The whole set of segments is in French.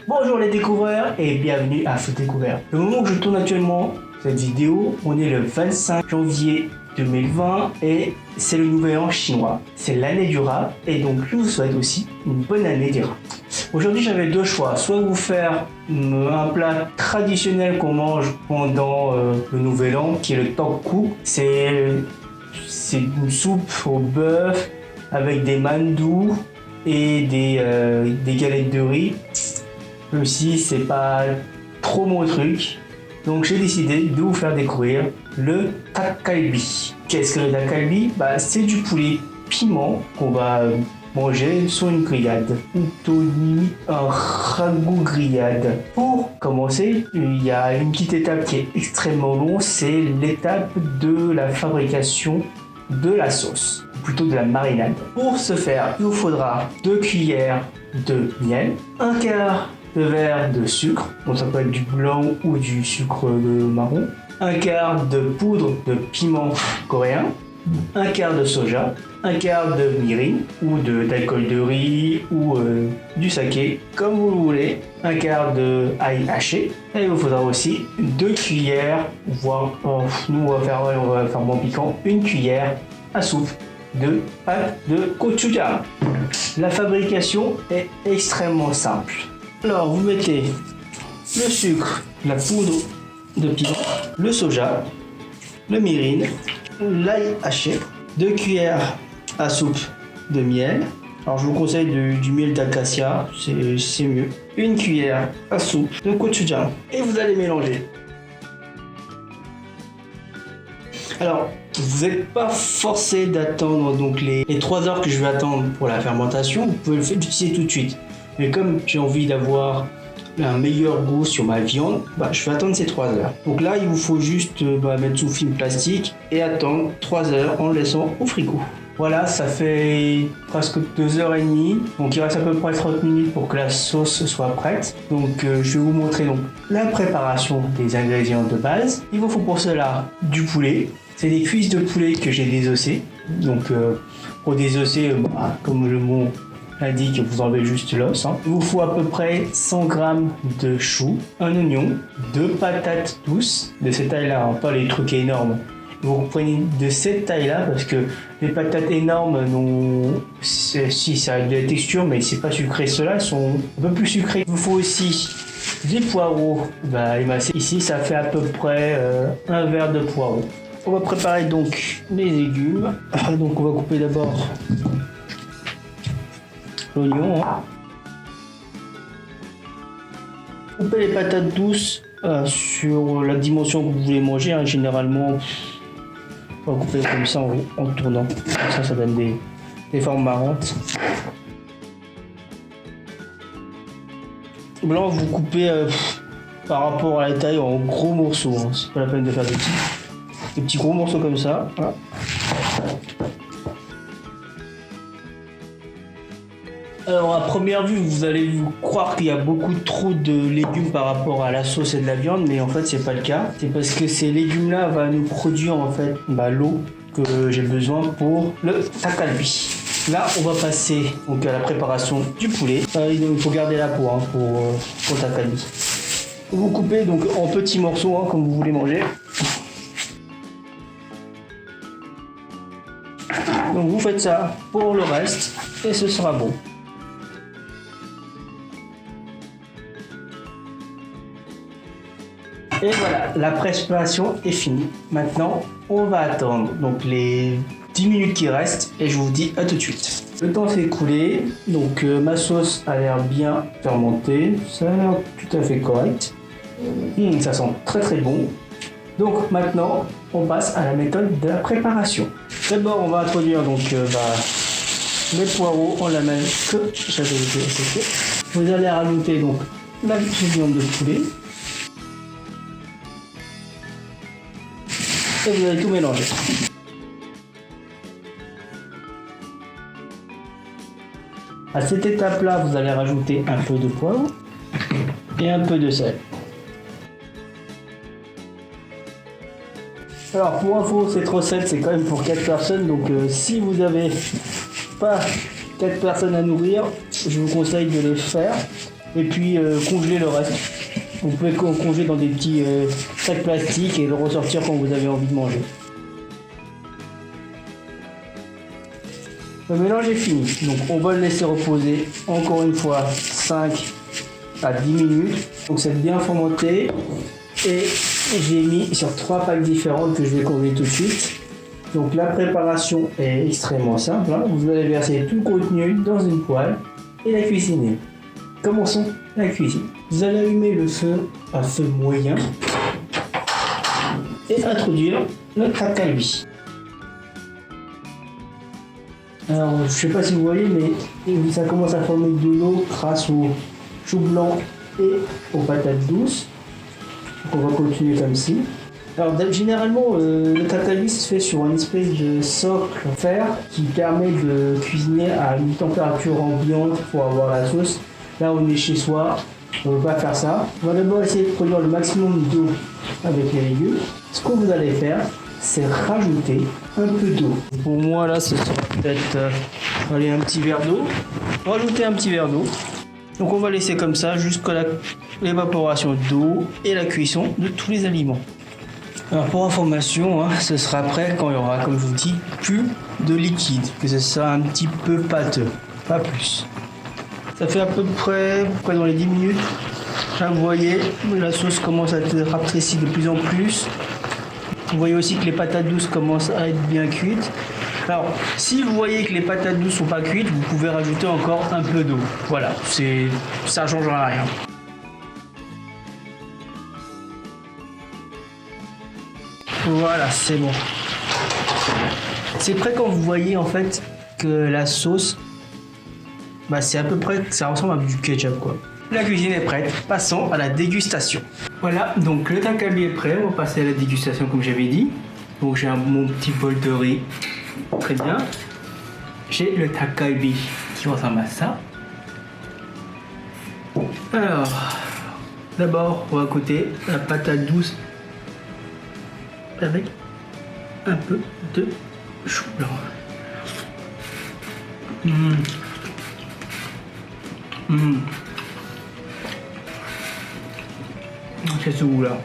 Bonjour les découvreurs et bienvenue à Food Découvert. Le moment où je tourne actuellement cette vidéo, on est le 25 janvier 2020 et c'est le nouvel an chinois. C'est l'année du rat et donc je vous souhaite aussi une bonne année des rats. Aujourd'hui j'avais deux choix, soit vous faire un plat traditionnel qu'on mange pendant le nouvel an qui est le tteokguk. C'est une soupe au bœuf avec des mandous et des galettes de riz. Même si c'est pas trop mon truc, donc j'ai décidé de vous faire découvrir le dak galbi. Qu'est-ce que le dak galbi? C'est du poulet piment qu'on va manger sur une grillade, ou limite un ragoût grillade. Pour commencer, il y a une petite étape qui est extrêmement longue, c'est l'étape de la fabrication de la sauce, ou plutôt de la marinade. Pour ce faire, il vous faudra 2 cuillères de miel, un quart de verre de sucre, donc ça peut être du blanc ou du sucre de marron, un quart de poudre de piment coréen, un quart de soja, un quart de mirin ou d'alcool de riz ou du saké, comme vous le voulez, un quart de ail haché, et il vous faudra aussi 2 cuillères, voire nous on va faire moins piquant, 1 cuillère à soupe de pâte de gochujang. La fabrication est extrêmement simple. Alors vous mettez le sucre, la poudre de piment, le soja, le mirin, l'ail haché, 2 cuillères à soupe de miel. Alors je vous conseille du miel d'acacia, c'est mieux. 1 cuillère à soupe de gochujang et vous allez mélanger. Alors vous n'êtes pas forcé d'attendre donc les 3 heures que je vais attendre pour la fermentation, vous pouvez l'utiliser tout de suite. Mais comme j'ai envie d'avoir un meilleur goût sur ma viande, je vais attendre ces 3 heures. Donc là, il vous faut juste mettre sous film plastique et attendre 3 heures en le laissant au frigo. Voilà, ça fait presque 2h30. Donc il reste à peu près 30 minutes pour que la sauce soit prête. Donc je vais vous montrer donc la préparation des ingrédients de base. Il vous faut pour cela du poulet. C'est des cuisses de poulet que j'ai désossées. Donc pour désosser, comme le mot indique, vous enlevez juste l'os. Il vous faut à peu près 100 g de choux, un oignon, 2 patates douces de cette taille-là, pas les trucs énormes. Vous prenez de cette taille-là parce que les patates énormes si ça a de la texture, mais c'est pas sucré. Ceux-là sont un peu plus sucrés. Il vous faut aussi des poireaux émacés. Ici, ça fait à peu près un verre de poireaux. On va préparer donc les légumes. Donc on va couper d'abord l'oignon. Coupez les patates douces sur la dimension que vous voulez manger. Généralement, on va couper comme ça en tournant. Comme ça donne des formes marrantes. Blanc, vous coupez par rapport à la taille en gros morceaux. C'est pas la peine de faire des petits gros morceaux comme ça. Voilà. Alors à première vue, vous allez vous croire qu'il y a beaucoup trop de légumes par rapport à la sauce et de la viande, mais en fait c'est pas le cas. C'est parce que ces légumes-là vont nous produire en fait l'eau que j'ai besoin pour le dak galbi. Là, on va passer donc à la préparation du poulet. Il faut garder la peau pour le dak galbi. Vous coupez donc en petits morceaux comme vous voulez manger. Donc vous faites ça pour le reste et ce sera bon. Et voilà, la préparation est finie. Maintenant, on va attendre donc les 10 minutes qui restent et je vous dis à tout de suite. Le temps s'est écoulé, donc ma sauce a l'air bien fermentée, ça a l'air tout à fait correct. Ça sent très très bon. Donc maintenant, on passe à la méthode de la préparation. D'abord, on va introduire donc les poireaux en la même que j'avais désossé. Vous allez rajouter donc la viande de poulet. Et vous allez tout mélanger. À cette étape-là, vous allez rajouter un peu de poivre et un peu de sel. Alors pour info, cette recette c'est quand même pour 4 personnes, donc si vous n'avez pas 4 personnes à nourrir, je vous conseille de les faire et puis congeler le reste. Vous pouvez congeler dans des petits sacs plastiques et le ressortir quand vous avez envie de manger. Le mélange est fini, donc on va le laisser reposer encore une fois 5 à 10 minutes. Donc c'est bien fermenté et j'ai mis sur 3 packs différentes que je vais congeler tout de suite. Donc la préparation est extrêmement simple, hein. Vous allez verser tout le contenu dans une poêle et la cuisiner. Commençons la cuisine. Vous allez allumer le feu à feu moyen et introduire le takalbi. Alors je ne sais pas si vous voyez, mais ça commence à former de l'eau grâce au chou blanc et aux patates douces. Donc on va continuer comme ci. Alors généralement le takalbi se fait sur une espèce de socle en fer qui permet de cuisiner à une température ambiante pour avoir la sauce. Là on est chez soi, on ne va pas faire ça. On va d'abord essayer de produire le maximum d'eau avec les légumes. Ce que vous allez faire, c'est rajouter un peu d'eau. Pour moi là ce sera peut-être un petit verre d'eau. Rajouter un petit verre d'eau. Donc on va laisser comme ça jusqu'à l'évaporation d'eau et la cuisson de tous les aliments. Alors pour information, hein, ce sera prêt quand il y aura, comme je vous dis, plus de liquide, que ce soit un petit peu pâteux, pas plus. Ça fait à peu près dans les 10 minutes. Là vous voyez, la sauce commence à être rafraîchie de plus en plus. Vous voyez aussi que les patates douces commencent à être bien cuites. Alors, si vous voyez que les patates douces sont pas cuites, vous pouvez rajouter encore un peu d'eau. Voilà, ça ne changera rien. Voilà, c'est bon. C'est prêt quand vous voyez en fait que la sauce, c'est à peu près, ça ressemble à du ketchup quoi. La cuisine est prête, passons à la dégustation. Voilà, donc le takalbi est prêt, on va passer à la dégustation comme j'avais dit. Donc j'ai mon petit bol de riz, très bien. J'ai le takalbi qui ressemble à ça. Alors, d'abord on va goûter la patate douce avec un peu de chou blanc. C'est ce goût là.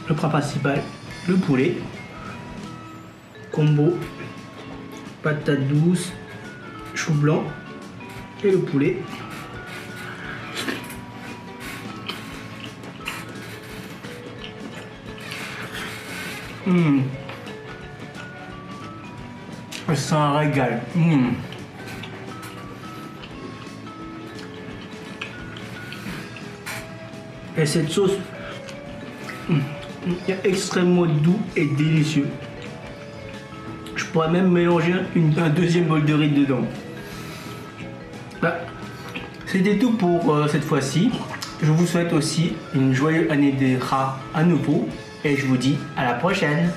Le plat principal, le poulet. Combo patate douce, chou blanc et le poulet. C'est un régal. Et cette sauce est extrêmement doux et délicieux. Je pourrais même mélanger un deuxième bol de riz dedans. C'était tout pour cette fois-ci. Je vous souhaite aussi une joyeuse année des rats à nouveau et je vous dis à la prochaine.